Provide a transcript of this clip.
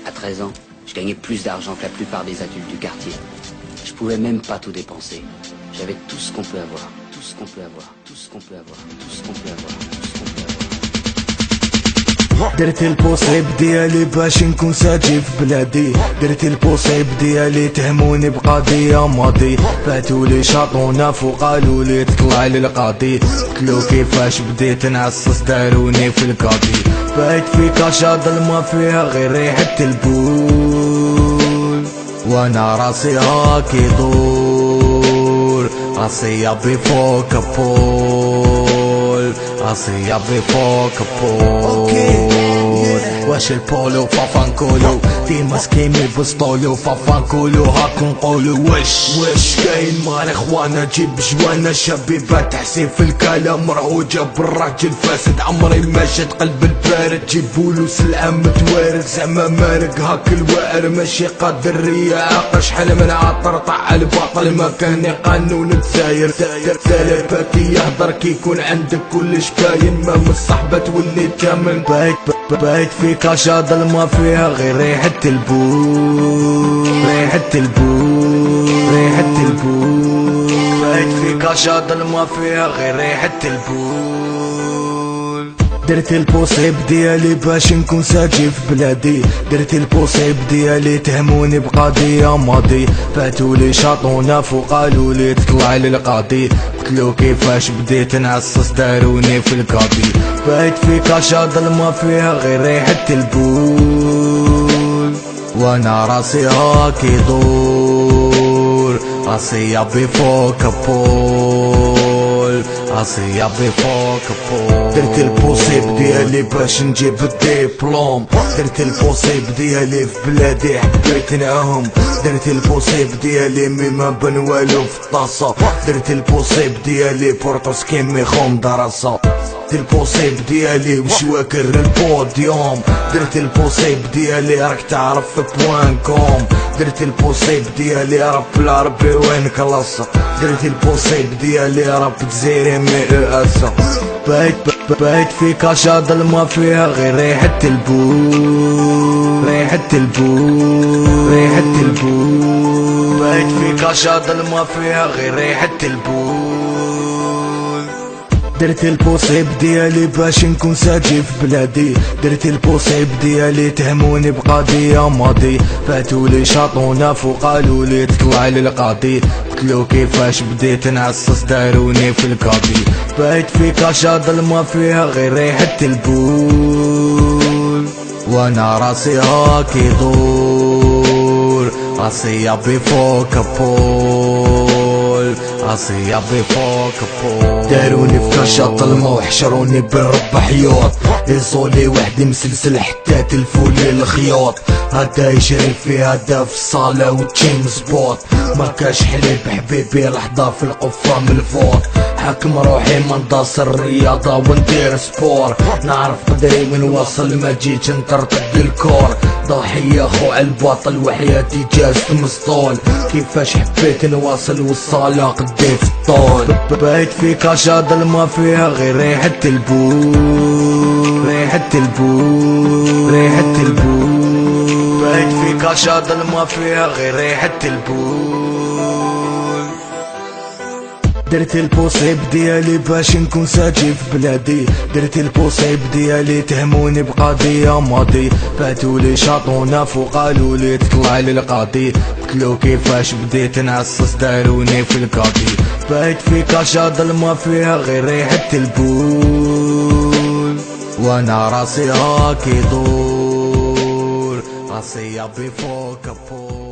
À 13 ans, je gagnais plus d'argent que la plupart des adultes du quartier. Je pouvais même pas tout dépenser. J'avais tout ce qu'on peut avoir, tout ce qu'on peut avoir, tout ce qu'on peut avoir, tout ce qu'on peut avoir, tout ce qu'on peut avoir. درت البوصيب ديالي باش نكون ساجي في بلادي. درت البوصيب ديالي تهموني بقضية ماضي. فاتولي شاطونا فوق قالولي تطلع للقاضي. قتلو كيفاش بديت نعصص داروني في القاضي. بقيت في كاشا ظلمة فيها غير ريحة البول. وانا راسي هاكي دور. راسي يابي فوق البول. راسي يابي فوق البول. واش البولو فافانكولو ديما سكيمي بسطولو فافانكولو هاك نقولو واش كاين مال اخوانا جيب جوانا شبيبة تحسين في الكلام مرعوجة بالراجل فاسد عمري ما شد قلب البارد جيبولو سلعة متوارد زعما مارق هاك الوائر ماشي قادر رياق شحال من عطر طع الباطل ما كان قانون تساير سالب باكي يهضر كي يكون عندك كلش باين ما من الصحبة تولي كامل بقيت في كاشا ظلمة فيها غير ريحة البول. ريحة البول. ريحة البول. بقيت في كاشا ظلمة فيها غير ريحة البول. درت البوصيب ديالي باش نكون ساجي في بلادي. درت البوصيب ديالي تهموني بقضية ماضي. فاتولي شاطونا فوق قالولي تطلع للقاضي. قتلو كيفاش بديت نعصص داروني في القاضي. بقيت في كاشا ظلمة فيها غير ريحة البول. وانا راسي هاكي دور. راسي يابي فوق البول. راسي يابي فوق البول. درت البوصيب ديالي باش نجيب الدبلوم. درت البوصيب ديالي في بلادي حبيت نعوم. درت البوصيب ديالي مي ما بن والو في الطاسة. درت البوصيب ديالي بورطوس كيمي خوم دراسة. درت البوصيب ديالي وش واكر البوديوم. درت البوصيب ديالي راك تعرف في بوان كوم. درت البوصيب ديالي رب العربي وين كلاصة. درت البوصيب ديالي رب تزيري مي رئاسة. بقيت في كاشا ظلمة فيها غير ريحة البول. ريحة البول. ريحة البول. بقيت في كاشا ظلمة فيها غير ريحة البول. درت البوصيب ديالي باش نكون ساجي في بلادي. درت البوصيب ديالي تهموني بقضية ماضي. فاتولي شاطونا فوق قالولي تطلع للقاضي. قتلو كيفاش بديت نعصص داروني في القاضي. بقيت في كاشا ظلمة فيها غير ريحة البول. وانا راسي هاكي دور. راسي يابي فوق البول. راسي يابي فوق البول. داروني في كاشا ظلمة وحشروني بالرب حيوط. يصولي وحدي مسلسل حتى تلفولي الخياط. هدا يجري في هدا في الصالة وتشين سبوت. ما كاش حليب حبيبي لحظة في القفة من الفوق. حاكم روحي ما نداس الرياضة وندير سبور. نعرف قدري وين واصل ما جيتش نطرطق الكور. ضحية خو عالباطل وحياتي جازت مسطول. كيفاش حبيت نواصل والصالة قدي في الطول. بقيت في كاشا ظلمة فيها غير ريحة البول. ريحة البول. ريحة البول. بقيت في كاشا ظلمة فيها غير ريحة البول. درت البوصيب ديالي باش نكون ساجي في بلادي. درت البوصيب ديالي تهموني بقضية ماضي. فاتولي شاطونا فوق قالولي تطلع للقاضي. قتلو كيفاش بديت نعصص داروني في القاضي. بقيت في كاشا ظلمة فيها غير ريحة البول. وانا راسي هاكي دور. راسي يابي فوق البول.